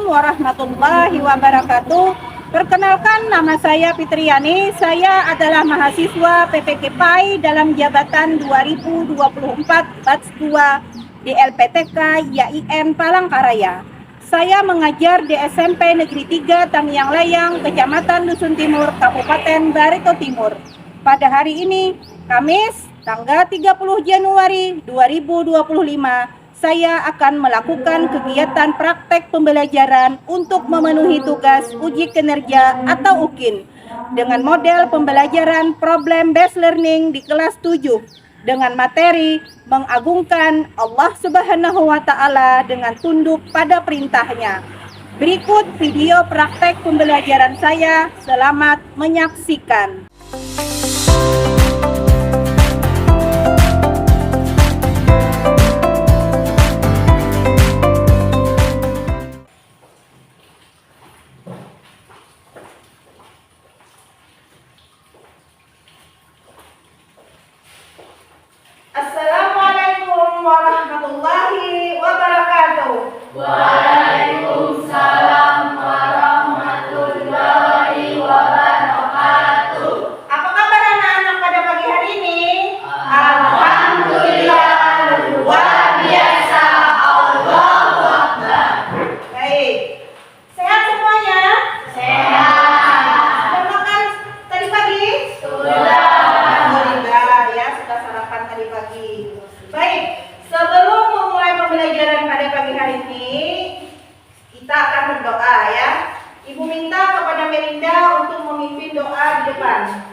warahmatullahi wabarakatuh. Perkenalkan, nama saya Fitriani. Saya adalah mahasiswa PPK PAI dalam jabatan 2024 Batch 2 di LPTK YAIN Palangkaraya. Saya mengajar di SMP Negeri 3 Tamiang Layang, Kecamatan Dusun Timur, Kabupaten Barito Timur. Pada hari ini, Kamis, tanggal 30 Januari 2025, saya akan melakukan kegiatan praktek pembelajaran untuk memenuhi tugas uji kinerja atau UKIN dengan model pembelajaran problem based learning di kelas 7 dengan materi mengagungkan Allah Subhanahu wa Ta'ala dengan tunduk pada perintahnya. Berikut video praktek pembelajaran saya. Selamat menyaksikan. Assalamualaikum warahmatullahi wabarakatuh. Waalaikumsalam warahmatullahi wabarakatuh. Apa kabar anak-anak pada pagi hari ini? Alhamdulillah, luar biasa. Allahu Akbar. Baik. Sehat semuanya? Sehat. Sudah makan tadi pagi? Sudah. Alhamdulillah ya, sudah sarapan tadi pagi. Baik, sebelum memulai pembelajaran pada pagi hari ini, kita akan berdoa ya. Ibu minta kepada Melinda untuk memimpin doa di depan.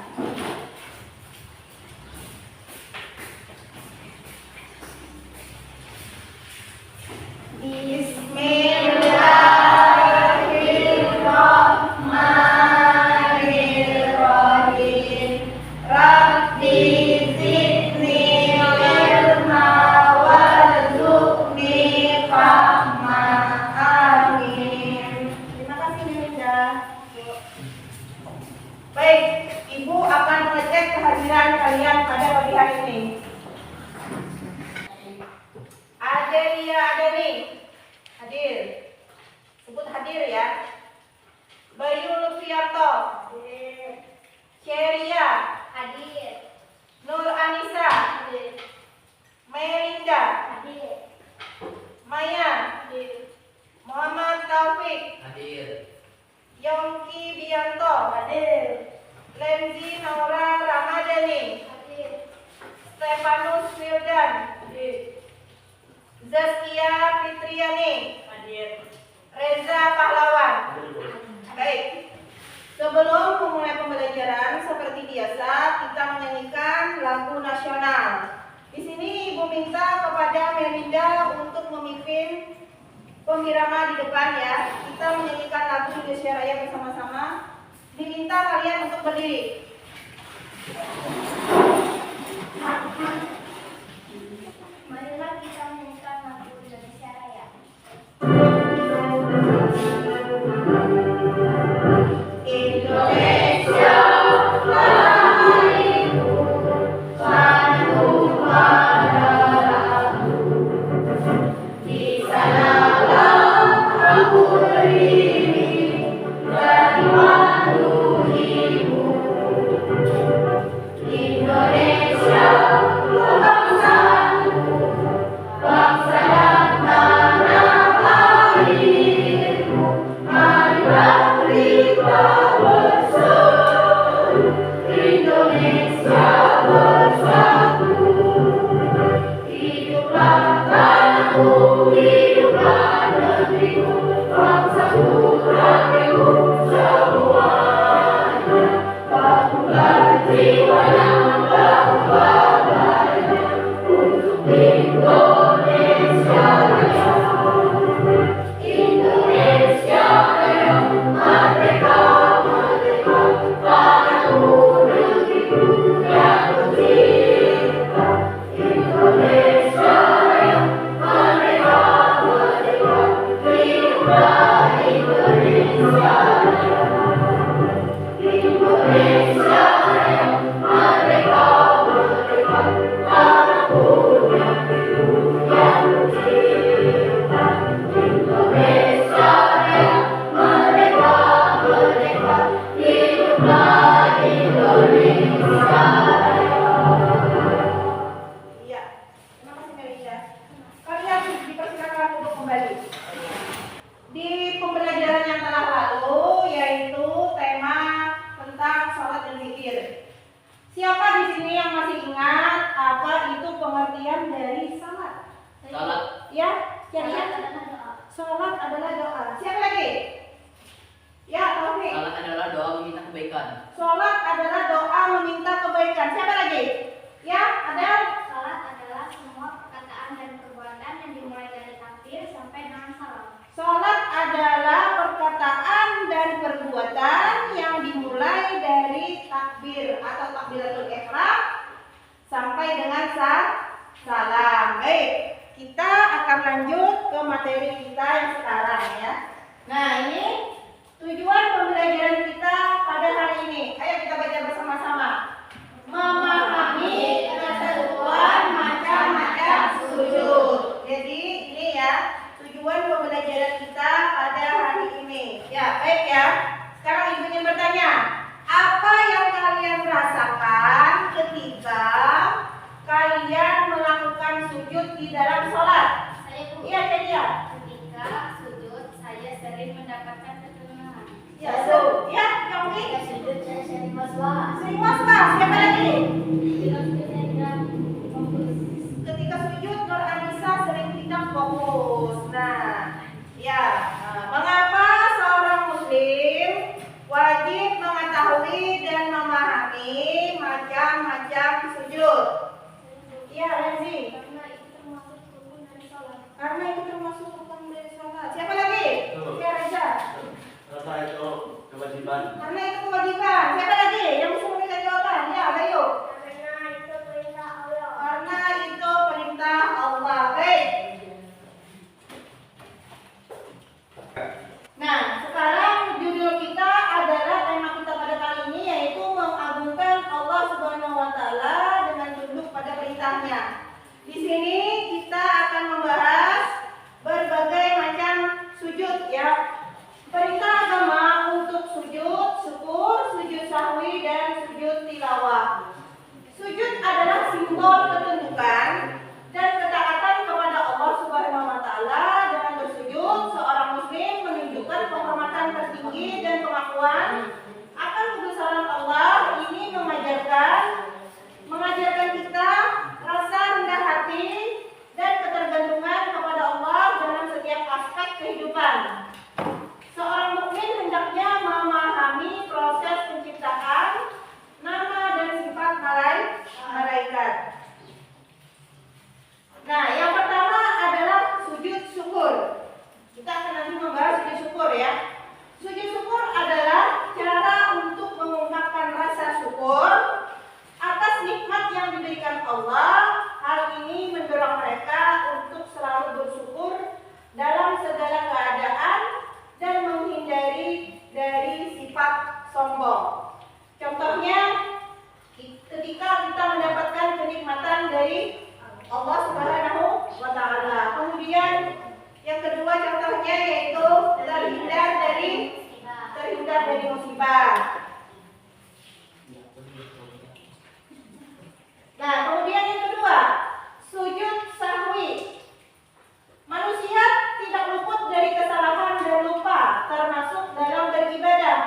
Bismillahirrahmanirrahim. Rabbi zidni ilma warzuqni fahma. Amin. Terima kasih Melinda. Baik, Ibu akan mengecek kehadiran kalian pada pagi hari ini. Adelia Adeni, hadir. Sebut hadir ya. Bayu Lutfianto, hadir. Ceria, hadir. Nur Anissa, hadir. Melinda, hadir. Maya, hadir. Muhammad Taufik, Hadir. Yongki Bianto, hadir. Lenzi Naura Ramadhani, hadir. Stefanus Wildan, hadir. Zaskia Fitriani, hadir. Reza Pahlawan. Baik. Sebelum memulai pembelajaran, seperti biasa kita menyanyikan lagu nasional. Di sini Ibu minta kepada Melinda untuk memimpin pembirama di depan ya. Kita menyanyikan lagu Indonesia Raya bersama-sama. Diminta kalian untuk berdiri. Marilah kita menyanyikan lagu Indonesia Raya. Indonesia Rayaku, padu padaku. Di sanalah aku berdiri dan memenuhimu. Indonesia bangsaku, bangsa dan tanah airku. Marilah kita bersatu, Indonesia bersatu. Hiduplah tanahku, hiduplah negeriku, bangsaku, rakyatku semuanya. Bangunlah jiwa yang berbahagia untuk Indonesia Raya. Indonesia Raya, merdeka, merdeka, tanahku, negeriku yang tercinta. Indonesia Raya, merdeka, merdeka, hiduplah Indonesia Raya. pengertian dari salat? Salat. Ya, jadi salat adalah doa. Siapa lagi? Ya, Taufik. Salat adalah doa meminta kebaikan. Salat adalah doa meminta kebaikan. Siapa lagi? Ya, ada. Salat adalah semua perkataan dan perbuatan yang dimulai dari takbir sampai dengan salam. Salat adalah perkataan dan perbuatan yang dimulai dari takbir atau takbiratul ihram sampai dengan salam. Baik, kita akan lanjut ke materi kita yang sekarang ya. Nah, ini tujuan pembelajaran kita pada hari ini. Ayo kita baca bersama-sama. Memahami ketentuan macam-macam sujud. Jadi ini ya tujuan pembelajaran kita pada hari ini. Ya, baik ya. Sekarang Ibu ingin bertanya, apa yang kalian rasakan ketika kalian melakukan sujud di dalam sholat? Saya Bu, Iya, Celia. ketika sujud saya sering mendapatkan ketenangan. Ya, so. Ya, Yongki. Ketika sujud saya sering was-was. Sering was-was. Siapa lagi? Ketika sujud saya tidak fokus. Ketika sujud Nur Anissa sering tidak fokus. Nah, ya. Mengapa seorang muslim wajib mengetahui dan memahami macam-macam sujud? Iya, Lenzi. Karena itu termasuk rukun dari sholat. Karena itu termasuk rukun dari sholat. Siapa lagi? Ya, Reza. Rasa itu kewajiban. Karena itu kewajiban. Siapa lagi yang bisa memberikan jawaban? Ya, ayo. Karena itu perintah Allah. Karena itu perintah Allah. Baik. Nah, sekarang judul kita adalah tema kita pada kali ini yaitu mengagungkan Allah Subhanahu wa taala dengan tunduk pada perintahnya. Di sini kita akan membahas berbagai macam sujud ya. Perintah agama untuk sujud syukur, sujud sahwi dan sujud tilawah. Sujud adalah simbol ketundukan dan ketaatan kepada Allah Subhanahu wa taala. Dengan bersujud, seorang muslim menunjukkan penghormatan tertinggi dan pengakuan akan kebesaran Allah. Ini mengajarkan kita rasa rendah hati dan ketergantungan kepada Allah dalam setiap aspek kehidupan. Seorang mukmin hendaknya memahami proses penciptaan, nama dan sifat malaikat. Nah, yang pertama adalah sujud syukur. Kita akan nanti membahas sujud syukur ya. Sujud syukur adalah cara untuk mengungkapkan rasa syukur atas nikmat yang diberikan Allah. Hal ini mendorong mereka untuk selalu bersyukur dalam segala keadaan dan menghindari dari sifat sombong. Contohnya, ketika kita mendapatkan kenikmatan dari Allah Subhanahu wa taala. Kemudian yang kedua contohnya yaitu terhindar dari musibah. Nah, kemudian yang kedua, sujud sahwi. Manusia tidak luput dari kesalahan dan lupa, termasuk dalam beribadah.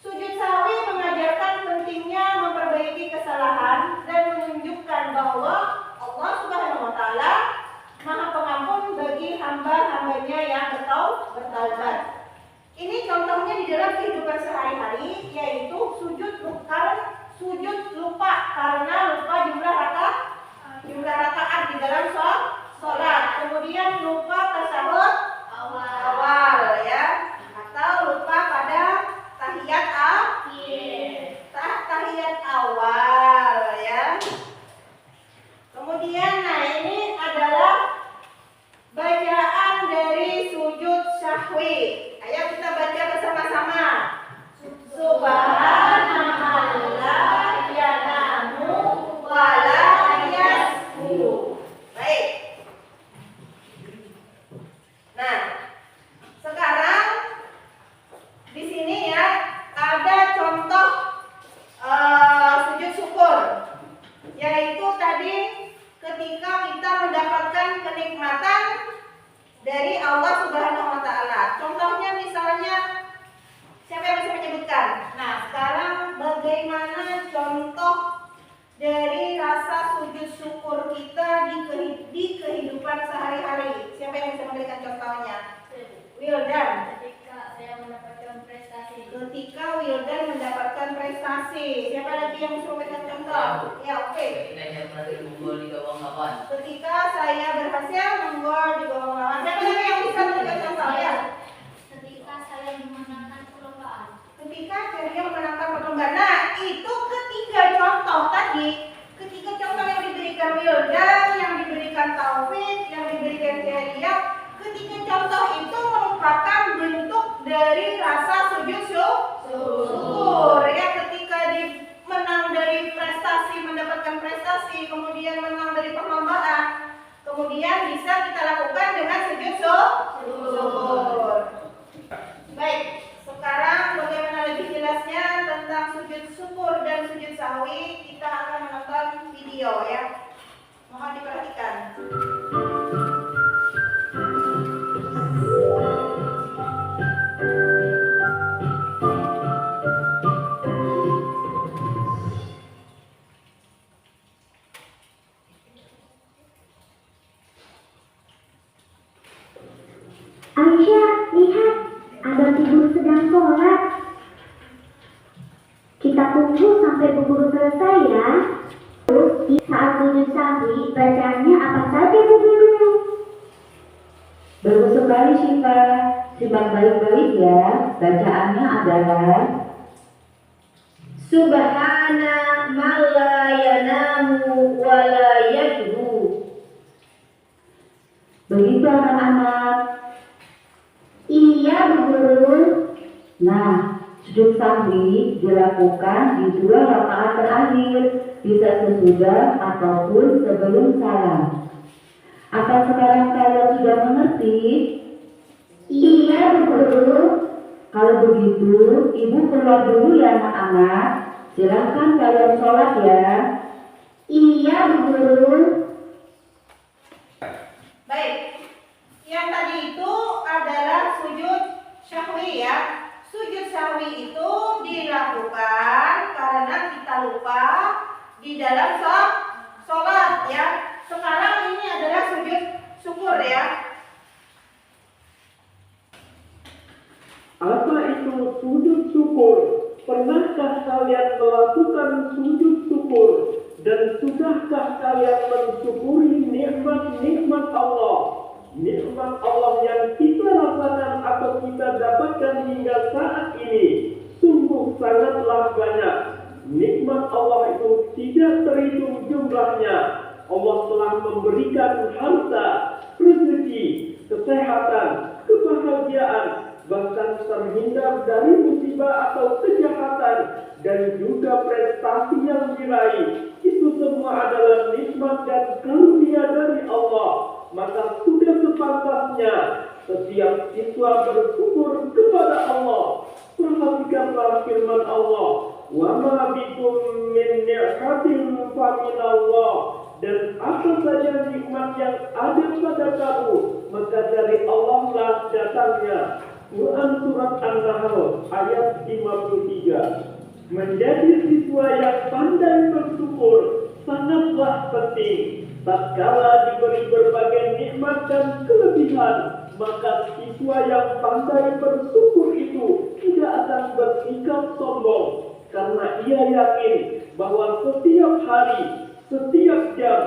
Sujud sahwi mengajarkan pentingnya memperbaiki kesalahan dan menunjukkan bahwa Allah Subhanahu wa taala Maha Pengampun bagi hamba-hambanya yang bertaubat. Ini contohnya di dalam kehidupan sehari-hari, yaitu sujud lupa karena lupa jumlah rakaat di dalam sholat. Kemudian lupa tasyahud awal ya, atau lupa pada tahiyat awal ya. Kemudian nah ini adalah bacaan dari sujud sahwi. Ayo kita baca bersama-sama. Subhanallah yanamu wala yasbu. Baik. Nah, sekarang di sini ya ada contoh sujud syukur, yaitu tadi ketika kita mendapatkan kenikmatan dari Allah Subhanahu wa taala. Contohnya misalnya siapa yang bisa menyebutkan? Nah, sekarang bagaimana contoh dari rasa sujud syukur kita memberikan contohnya. Wildan. Ketika saya mendapatkan prestasi. Ketika Wildan mendapatkan prestasi. Siapa lagi yang bisa memberikan contoh? Ya, oke. Ketika saya berhasil menggol di gawang lawan. Ketika saya berhasil menggol di gawang lawan. Siapa lagi yang bisa memberikan contoh? Ya. Ketika saya memenangkan perlombaan. Ketika Ceria memenangkan perlombaan. Nah, itu ketiga contoh tadi. Ketiga contoh yang diberikan Wildan, yang diberikan Taufik, yang diberikan Ceria. Ketiga contoh itu merupakan bentuk dari rasa sujud syukur. Ya, ketika menang dari prestasi, mendapatkan prestasi, kemudian menang dari perlombaan, kemudian bisa kita lakukan dengan sujud syukur. Baik, sekarang bagaimana lebih jelasnya tentang sujud syukur dan sujud sahwi, kita akan menonton video ya. Mohon diperhatikan. Aisyah, lihat, ada Bu Guru sedang sholat. Kita tunggu sampai Bu Guru selesai ya. Terus di saat sujud sahwi, bacaannya apa saja Bu Guru? Bagus sekali Syifa, simak baik-baik ya. Bacaannya adalah Subhana man la yanamu wa la yajru. Begitu anak-anak. Iya Bu Guru. Nah, sujud sahwi dilakukan di 2 rakaat terakhir, bisa sesudah ataupun sebelum salam. Apa sekarang kalian sudah mengerti? Iya Bu Guru. Kalau begitu, ibu keluar dulu ya anak-anak. Silahkan kalian sholat ya. Iya Bu Guru. Baik, yang tadi itu adalah sujud syahwi ya. Sujud syahwi itu dilakukan karena kita lupa di dalam sholat ya. Sekarang ini adalah sujud syukur ya. Apa itu sujud syukur? Pernahkah kalian melakukan sujud syukur? Dan sudahkah kalian mensyukuri nikmat-nikmat Allah? Nikmat Allah yang kita rasakan atau kita dapatkan hingga saat ini sungguh sangatlah banyak. Nikmat Allah itu tidak terhitung jumlahnya. Allah telah memberikan harta, rezeki, kesehatan, kebahagiaan, bahkan terhindar dari musibah atau kejahatan, dan juga prestasi yang diraih. Itu semua adalah nikmat dan karunia dari Allah. Maka sudah sepantasnya setiap siswa bersyukur kepada Allah. Perhatikanlah firman Allah, wa ma bikum min ni'matin fa min Allah. Dan apa saja nikmat yang ada pada kamu, maka dari Allah lah datangnya. Quran surat An-Nahl ayat 53. Menjadi siswa yang pandai bersyukur sangatlah penting. Tatkala diberi berbagai nikmat dan kelebihan, maka siswa yang pandai bersyukur itu tidak akan bersikap sombong, karena ia yakin bahwa setiap hari, setiap jam,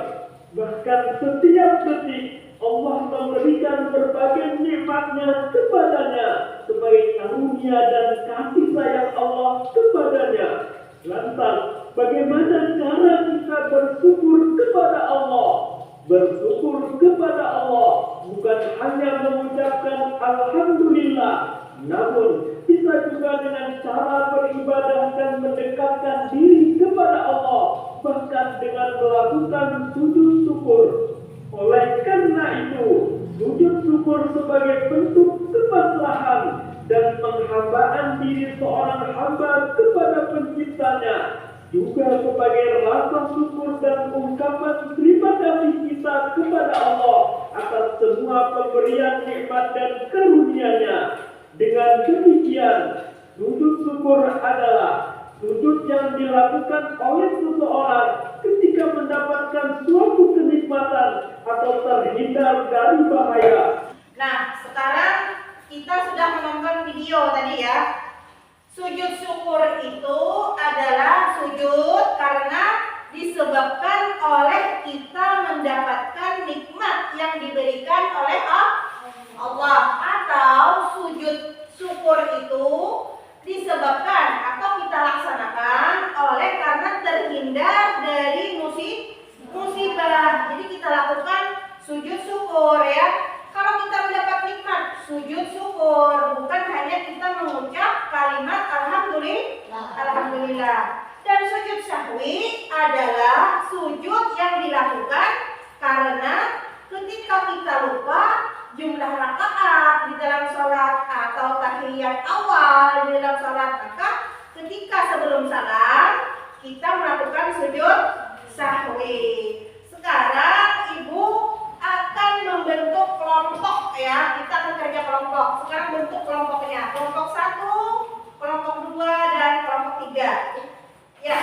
bahkan setiap detik Allah memberikan berbagai nikmatnya kepadanya sebagai karunia dan kasih sayang Allah kepadanya. Lantas, bagaimana cara kita bersyukur kepada Allah? Bersyukur kepada Allah bukan hanya mengucapkan Alhamdulillah, namun bisa juga dengan cara beribadah dan mendekatkan diri kepada Allah, bahkan dengan melakukan sujud syukur. Oleh karena itu, sujud syukur sebagai bentuk kepasrahan dan penghambaan diri seorang hamba kepada penciptanya, juga sebagai rasa syukur dan ungkapan terima kasih kita kepada Allah atas semua pemberian nikmat dan karunia-Nya. Dengan demikian, sujud syukur adalah sujud yang dilakukan oleh seseorang ketika mendapatkan suatu kenikmatan atau terhindar dari bahaya. Nah, sekarang kita sudah menonton video tadi ya. Sujud syukur itu adalah sujud karena disebabkan oleh kita mendapatkan nikmat yang diberikan oleh Allah, atau sujud syukur itu disebabkan atau kita laksanakan oleh karena terhindar dari musibah. Jadi kita lakukan sujud syukur ya. Kalau kita mendapat nikmat, sujud syukur, bukan hanya kita mengucap kalimat alhamdulillah. Dan sujud sahwi adalah sujud yang dilakukan karena ketika kita lupa jumlah rakaat di dalam sholat atau tahiyat awal di dalam sholat, maka ketika sebelum salam kita melakukan sujud sahwi. Sekarang ibu akan membentuk kelompok ya, kita akan kerja kelompok. Sekarang bentuk kelompoknya, kelompok 1, kelompok 2, dan kelompok 3 ya.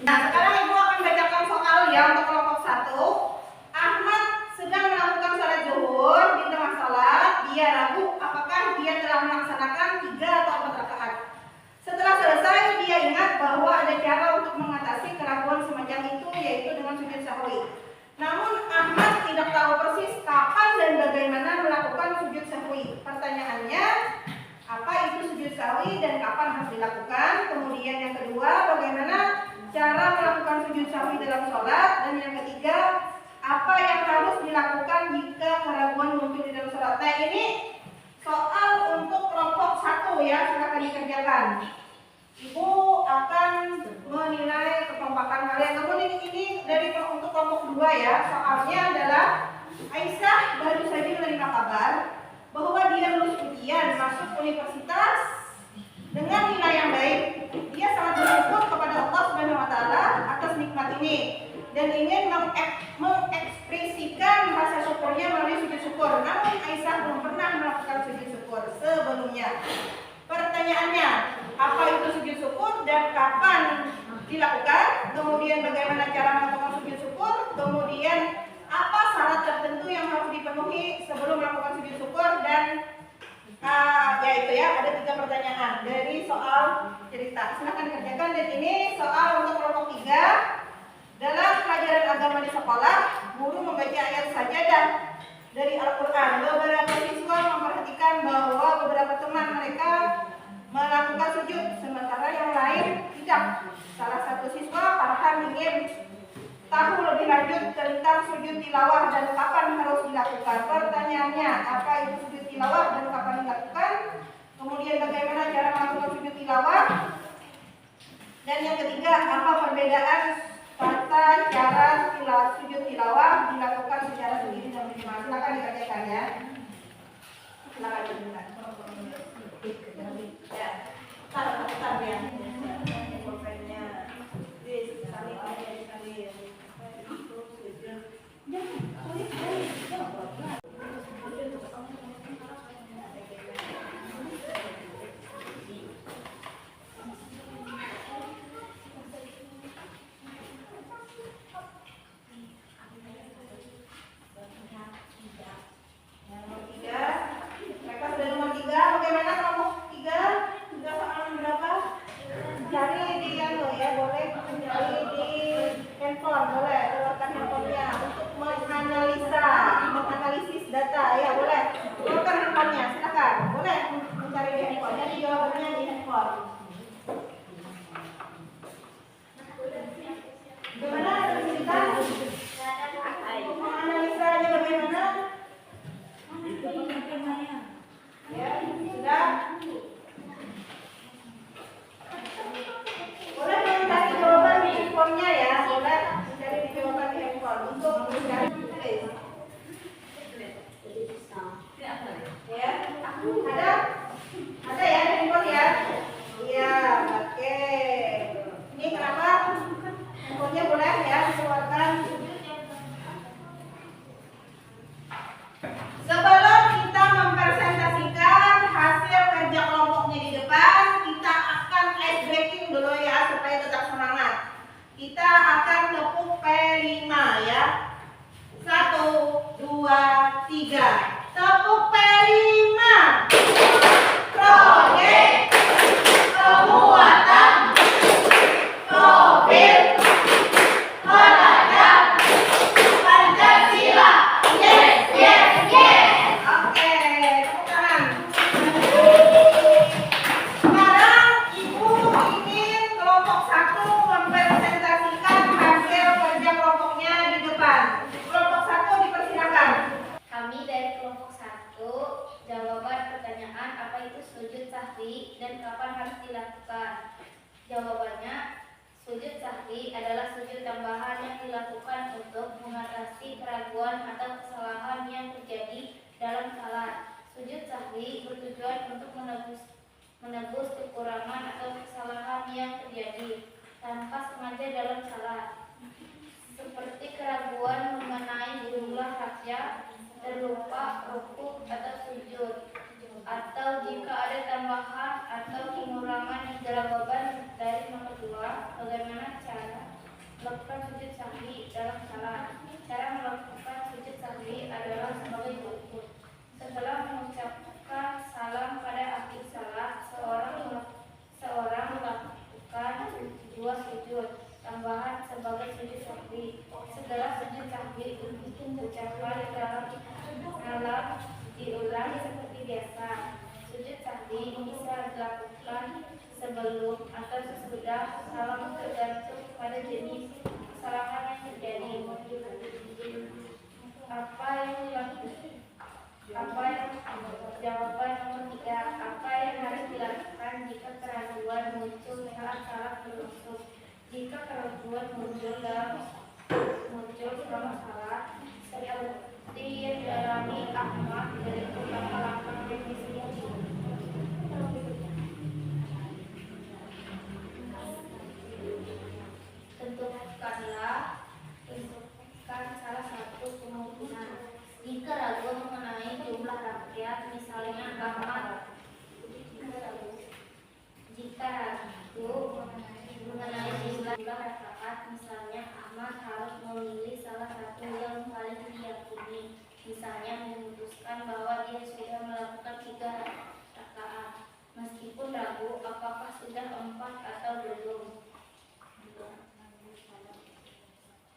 Nah, sekarang ibu akan bacakan soal ya untuk kelompok 1. Ahmad sedang melakukan sholat zuhur. Di tengah sholat dia ragu apakah dia telah melaksanakan 3 atau 4 rakaat. Setelah selesai dia ingat bahwa ada cara untuk mengatasi keraguan semacam itu, yaitu dengan sujud sahwi. Namun Ahmad tidak tahu persis kapan dan bagaimana melakukan sujud sahwi. Pertanyaannya, apa itu sujud sahwi dan kapan harus dilakukan? Kemudian yang kedua, bagaimana cara melakukan sujud sahwi dalam sholat? Dan yang ketiga, apa yang harus dilakukan jika keraguan muncul di dalam sholat? Nah, ini soal untuk kelompok 1 ya, silakan dikerjakan. Ibu akan menilai kekompakan kalian. Namun ini dari untuk kelompok 2 ya. Soalnya adalah Aisyah baru saja menerima kabar bahwa dia lulus ujian masuk universitas dengan nilai yang baik. Dia sangat bersyukur kepada Allah Subhanahu wa taala atas nikmat ini dan ingin mengekspresikan rasa syukurnya melalui sujud syukur. Namun Aisyah belum pernah melakukan sujud syukur sebelumnya. Pertanyaannya, apa itu sujud syukur dan kapan dilakukan? Kemudian bagaimana cara melakukan sujud syukur? Kemudian apa syarat tertentu yang harus dipenuhi sebelum melakukan sujud syukur? Dan ya itu ya, ada 3 pertanyaan dari soal cerita. Silakan kerjakan. Dan ini soal untuk kelompok 3. Dalam pelajaran agama di sekolah, guru membaca ayat sajadah dari Al-Quran. Beberapa siswa memperhatikan bahwa beberapa teman mereka melakukan sujud, sementara yang lain tidak. Salah satu siswa Farhan ingin tahu lebih lanjut tentang sujud tilawah dan kapan harus dilakukan. Pertanyaannya, apa itu sujud tilawah dan kapan dilakukan? Kemudian bagaimana cara melakukan sujud tilawah? Dan yang ketiga, apa perbedaan kata cara sujud tilawah dilakukan secara sendiri dan berjamaah? Silakan dikerjakan ya. Silakan dikerjakan. Ya, tar ya. Pulpennya. Menganalisis data ya, boleh. Keluarkan handphonenya, silakan. Boleh mencari di handphone. Jadi jawabannya di handphone. Bagaimana cerita? Menganalisanya bagaimana? Ya, sudah. Boleh mencari jawaban di handphonenya ya, boleh mencari jawaban di handphone untuk mencari tulis. Ya, ada ya handphone ya? Iya, oke. Ini kenapa handphonenya boleh ya dikeluarkan? Sebelum kita mempresentasikan hasil kerja kelompoknya di depan, kita akan pertanyaan, apa itu sujud sahwi dan kapan harus dilakukan? Jawabannya, sujud sahwi adalah sujud tambahan yang dilakukan untuk mengatasi keraguan atau kesalahan yang terjadi dalam salat. Sujud sahwi bertujuan untuk menebus kekurangan atau kesalahan yang terjadi tanpa sengaja dalam salat, seperti keraguan mengenai jumlah rakaat, terlupa rukuk atau sujud, atau jika ada tambahan atau pengurangan yang jawaban dari nomor 2. Bagaimana cara melakukan sujud sahwi dalam salat? Cara melakukan sujud sahwi adalah sebagai berikut. Setelah mengucapkan salam pada akhir salat, seorang melakukan 2 sujud tambahan sebagai sujud sahwi. Setelah sujud sahwi, ucapan dalam salam diulang seperti biasa. Sujud sahwi bisa dilakukan sebelum atau sesudah salam, tergantung pada jenis kesalahan yang terjadi. Jawaban nomor 3. Apa yang harus dilakukan jika keraguan muncul saat salat berlangsung? Jika keraguan muncul selama salat, seperti yang dialami Ahmad dari langkah-langkah definisi ini. Tentukan salah satu kemungkinan. Jika ragu mengenai jumlah rakaat, misalnya Ahmad. Jika ragu mengenai jumlah rakaat, misalnya Ahmad harus memilih salah satu yang paling diyakini. Misalnya memutuskan bahwa dia sudah melakukan 3 rakaat, meskipun ragu apakah sudah 4 atau belum.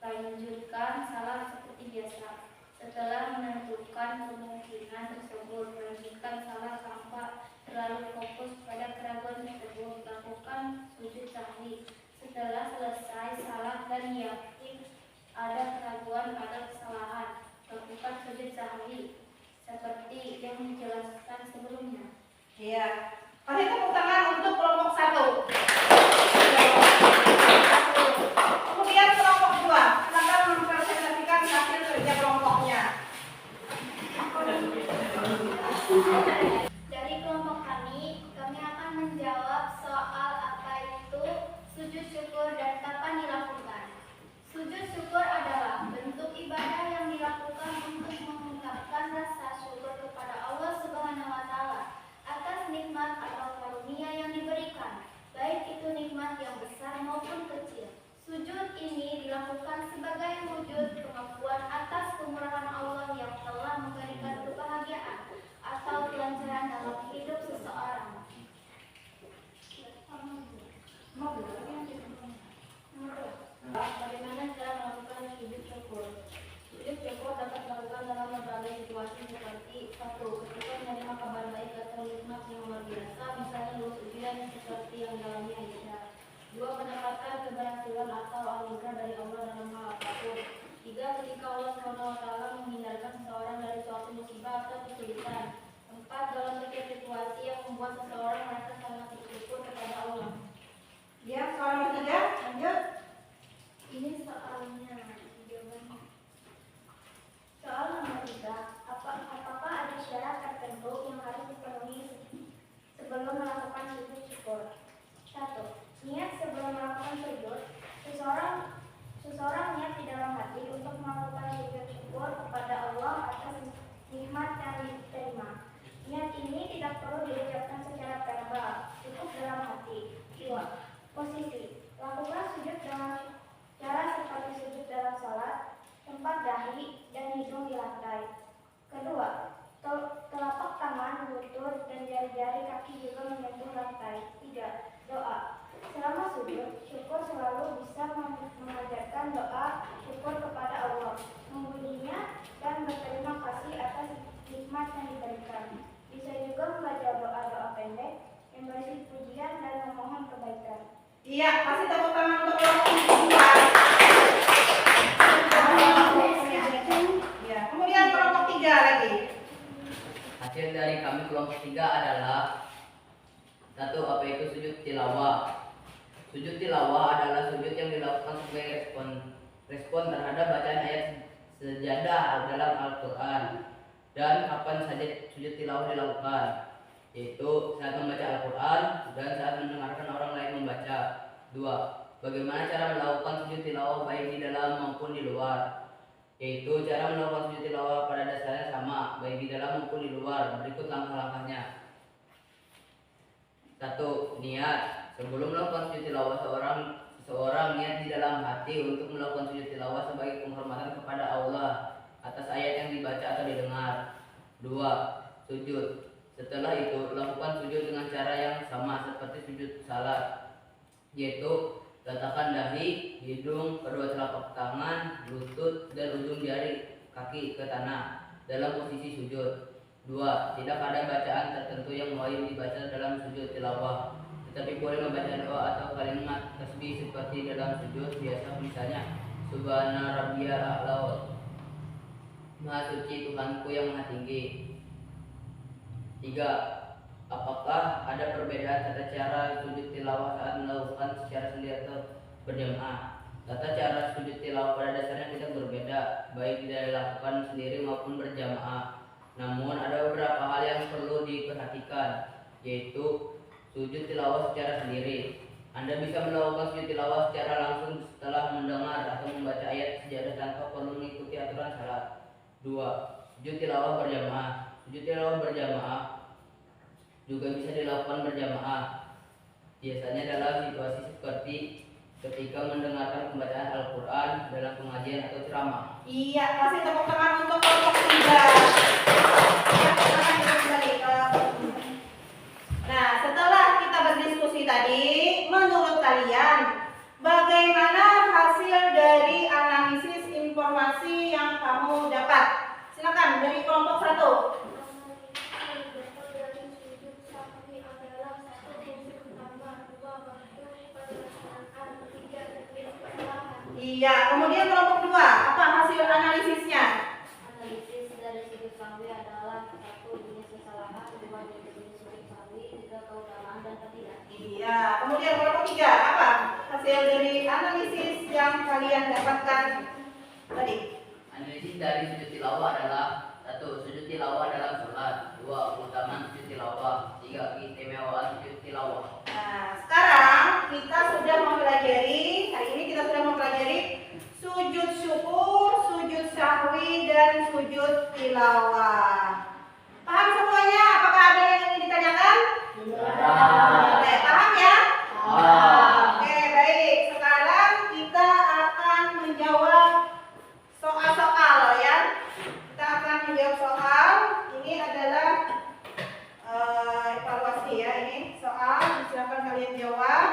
Lanjutkan salat seperti biasa. Setelah menentukan kemungkinan tersebut, lanjutkan salat tanpa terlalu fokus pada keraguan tersebut. Lakukan sujud sahwi. Setelah selesai salat dan yakin ada keraguan atau kesalahan, lakukan sujud sahwi seperti yang dijelaskan sebelumnya. Iya. Kasih tepuk tangan untuk kelompok 1. Kemudian kelompok 2, silakan mempresentasikan hasil kerja kelompoknya. Dari kelompok kami akan menjawab soal apa itu sujud syukur dan kapan dilakukan. Sujud syukur adalah bentuk ibadah yang dilakukan untuk mengungkapkan rasa syukur kepada Allah Subhanahu wa Ta'ala atas nikmat atau karunia yang diberikan, baik itu nikmat yang besar maupun kecil. Sujud ini dilakukan sebagai wujud pengakuan atas kemurahan Allah yang telah memberikan kebahagiaan atau kelancaran dalam hidup seseorang. Bagaimana cara melakukan sujud syukur? Sujud syukur dapat dilakukan dalam berbagai situasi seperti 1. Ketika menerima kabar baik atau nikmat yang luar biasa, misalnya lulus ujian seperti yang dialami Aisyah. 2. Mendapatkan keberhasilan atau anugerah dari Allah dalam hal apapun. 3. Ketika Allah SWT menghindarkan seseorang dari suatu musibah atau kesulitan. 4. Dalam setiap situasi yang membuat seseorang merasa sangat bersyukur kepada Allah. Ya, soal nomor 3, lanjut. Ini soalnya, jawabannya. Soal nomor 3, apakah ada syarat tertentu yang harus dipenuhi sebelum melakukan sujud syukur? 1. Niat sebelum melakukan sujud. Seseorang niat di dalam hati untuk melakukan sujud syukur kepada Allah atas nikmat yang diterima. Niat ini tidak perlu diucapkan secara verbal, cukup dalam hati. 2. Posisi. Lakukan sujud dengan cara seperti sujud dalam salat, tempat dahi dan hidung di lantai. Kedua, telapak tangan, lutut, dan jari-jari kaki juga menyentuh lantai. 3. Doa. Selama sujud, syukur selalu bisa mengajarkan doa syukur kepada Allah, memujinya, dan berterima kasih atas nikmat yang diberikan. Bisa juga membaca doa-doa pendek yang berisi pujian dan memohon kebaikan. Iya, kasih tepuk tangan untuk kelompok 2. Ya, kemudian kelompok 3 lagi. Hasil dari kami kelompok 3 adalah satu, apa itu sujud tilawah. Sujud tilawah adalah sujud yang dilakukan sebagai respon terhadap bacaan ayat sejadah dalam Al-Quran. Dan kapan saja sujud tilawah dilakukan, yaitu saat membaca Al-Quran dan saat mendengarkan orang lain membaca. 2. Bagaimana cara melakukan sujud tilawah baik di dalam maupun di luar? Yaitu cara melakukan sujud tilawah pada dasarnya sama, baik di dalam maupun di luar. Berikut langkah-langkahnya. 1. Niat. Sebelum melakukan sujud tilawah, seorang niat di dalam hati untuk melakukan sujud tilawah sebagai penghormatan kepada Allah atas ayat yang dibaca atau didengar. 2. Sujud. Setelah itu, lakukan sujud dengan cara yang sama seperti sujud salat, yaitu letakkan dahi, hidung, kedua telapak tangan, lutut, dan ujung jari kaki ke tanah dalam posisi sujud. 2. Tidak ada bacaan tertentu yang wajib dibaca dalam sujud tilawah, tetapi boleh membaca doa atau kalimat tasbih seperti dalam sujud biasa, misalnya Subhana Rabbiyal A'la, Maha suci Tuhanku yang maha tinggi. 3. Apakah ada perbedaan tata cara sujud tilawah saat melakukan secara sendiri atau berjamaah? Tata cara sujud tilawah pada dasarnya tidak berbeda, baik dilakukan sendiri maupun berjamaah. Namun ada beberapa hal yang perlu diperhatikan, yaitu sujud tilawah secara sendiri. Anda bisa melakukan sujud tilawah secara langsung setelah mendengar atau membaca ayat sejadah tanpa perlu mengikuti aturan salat. 2. Sujud tilawah berjamaah. Sujud tilawah berjamaah juga bisa dilakukan berjamaah. Biasanya dalam situasi seperti ketika mendengarkan pembacaan Al-Quran dalam pengajian atau ceramah. Iya, kasih tepuk tangan untuk kelompok 3. Ya, silakan kembali ke. Nah, setelah kita berdiskusi tadi, menurut kalian bagaimana hasil dari analisis informasi yang kamu dapat? Silakan dari kelompok 1. Iya, kemudian kelompok 2, apa hasil analisisnya? Analisis dari sudut sahwi adalah 1. Jenis kesalahan, 2. Jenis sudut sahwi, 3. Keutamaan dan ketidak. Iya, kemudian kelompok 3, apa hasil dari analisis yang kalian dapatkan tadi? Analisis dari sujud tilawah adalah 1. Sujud tilawah dalam sholat. 2. Keutamaan sujud tilawah. 3. Keistimewaan sujud tilawah. Nah, sekarang kita sudah mempelajari, hari ini kita sudah mempelajari sujud syukur, sujud sahwi, dan sujud tilawah. Paham semuanya? Apakah ada yang ingin ditanyakan? Oke, paham ya? Oke, baik. Sekarang kita akan menjawab soal-soal ya. Kita akan menjawab soal. Ini adalah evaluasi ya, ini soal, silakan kalian jawab.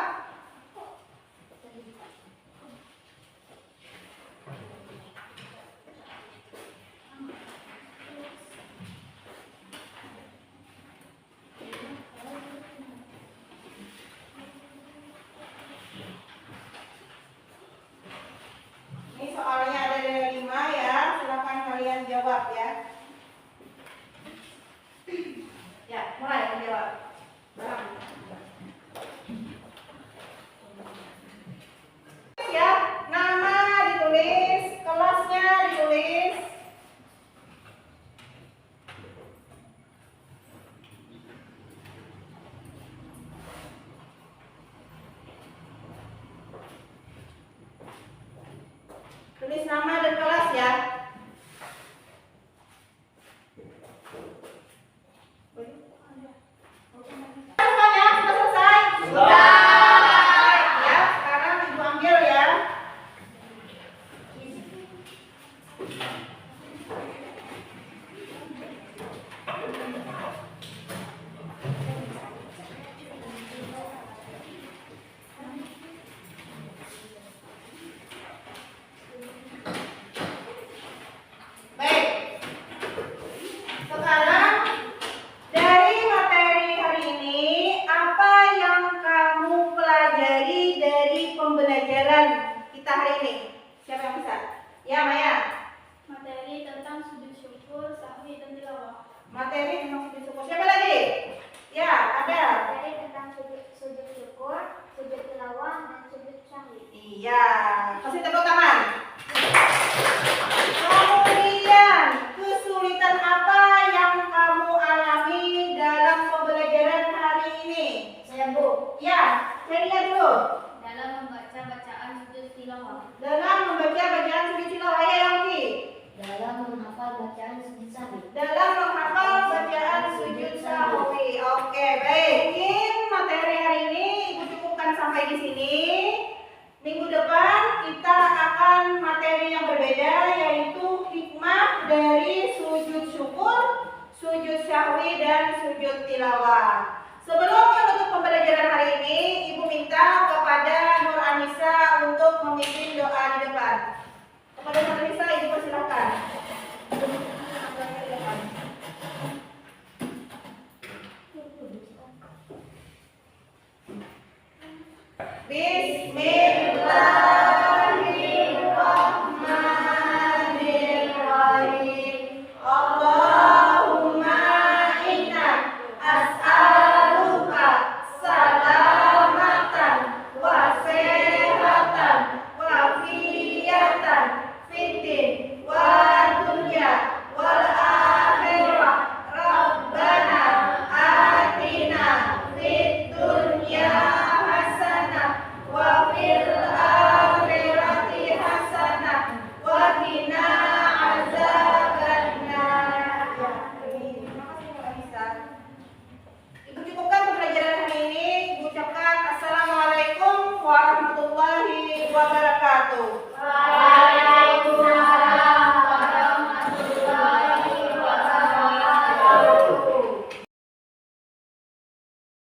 Ini soalnya ada dari 5 ya, silakan kalian jawab ya. Ya, mulai menjawab. Barang. Ya, nama ditulis, kelasnya ditulis. Tulis nama dan kelas ya. Semuanya sudah selesai? Sudah. Ya, sekarang Ibu ambil ya. Baik. Sekarang dari materi hari ini, apa yang kamu pelajari dari pembelajaran kita hari ini? Siapa yang bisa? Ya, Maya. Materi tentang sujud syukur, sahwi, dan tilawah. Materi tentang sujud syukur tilawah. Sebelum menutup pembelajaran hari ini, Ibu minta kepada Nur Anissa untuk memimpin doa di depan. Kepada Nur Anissa, Ibu persilahkan. Bismillah.